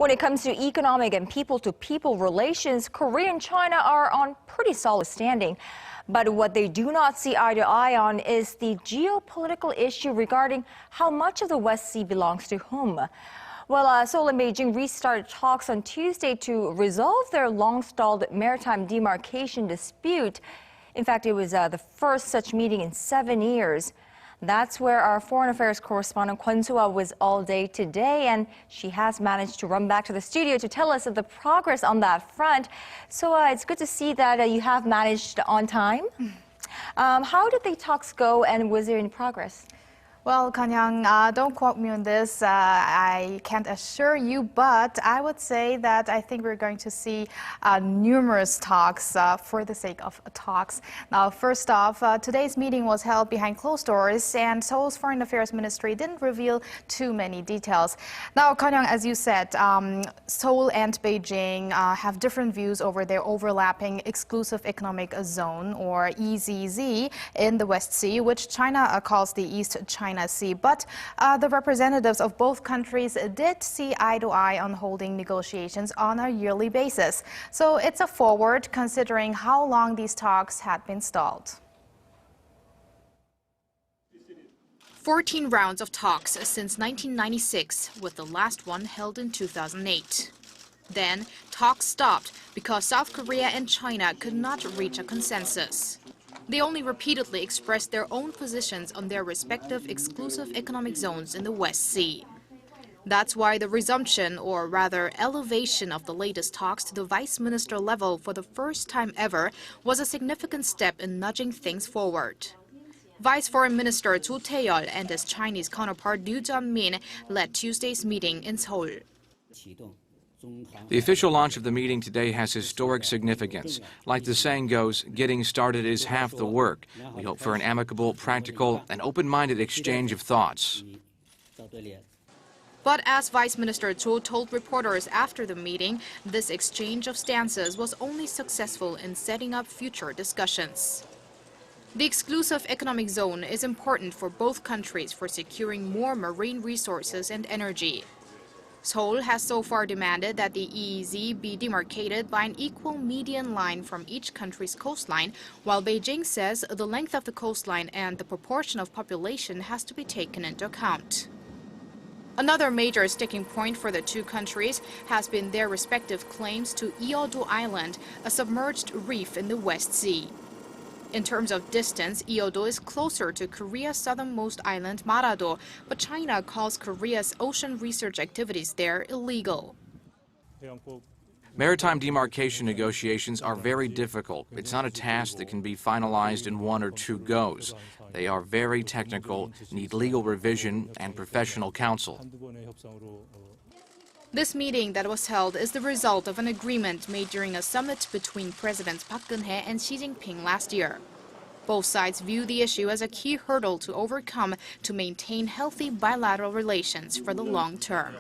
When it comes to economic and people-to-people relations, Korea and China are on pretty solid standing. But what they do not see eye to eye on is the geopolitical issue regarding how much of the West Sea belongs to whom. Well, Seoul and Beijing restarted talks on Tuesday to resolve their long-stalled maritime demarcation dispute. In fact, it was the first such meeting in 7 years. That's where our foreign affairs correspondent Kwon Soa was all day today, and she has managed to run back to the studio to tell us of the progress on that front. So it's good to see that you have managed on time. How did the talks go, and was there any progress? Well, Kanyang, don't quote me on this. I can't assure you, but I would say that I think we're going to see numerous talks for the sake of talks. Now, first off, today's meeting was held behind closed doors, and Seoul's Foreign Affairs Ministry didn't reveal too many details. Now, Kanyang, as you said, Seoul and Beijing have different views over their overlapping exclusive economic zone, or EZZ, in the West Sea, which China calls the East China Sea. But the representatives of both countries did see eye to eye on holding negotiations on a yearly basis. So it's a forward considering how long these talks had been stalled. 14 rounds of talks since 1996, with the last one held in 2008. Then, talks stopped because South Korea and China could not reach a consensus. They only repeatedly expressed their own positions on their respective exclusive economic zones in the West Sea. That's why the resumption, or rather elevation, of the latest talks to the vice minister level for the first time ever was a significant step in nudging things forward. Vice Foreign Minister Cho Tae-yeol and his Chinese counterpart Ryu Jun-min led Tuesday's meeting in Seoul. The official launch of the meeting today has historic significance. Like the saying goes, getting started is half the work. We hope for an amicable, practical, and open-minded exchange of thoughts. But as Vice Minister Cho told reporters after the meeting, this exchange of stances was only successful in setting up future discussions. The exclusive economic zone is important for both countries for securing more marine resources and energy. Seoul has so far demanded that the EEZ be demarcated by an equal median line from each country's coastline, while Beijing says the length of the coastline and the proportion of population has to be taken into account. Another major sticking point for the two countries has been their respective claims to Yeodo Island, a submerged reef in the West Sea. In terms of distance, Yeodo is closer to Korea's southernmost island, Marado, but China calls Korea's ocean research activities there illegal. Maritime demarcation negotiations are very difficult. It's not a task that can be finalized in 1 or 2 goes. They are very technical, need legal revision and professional counsel. This meeting that was held is the result of an agreement made during a summit between Presidents Park Geun-hye and Xi Jinping last year. Both sides view the issue as a key hurdle to overcome to maintain healthy bilateral relations for the long term.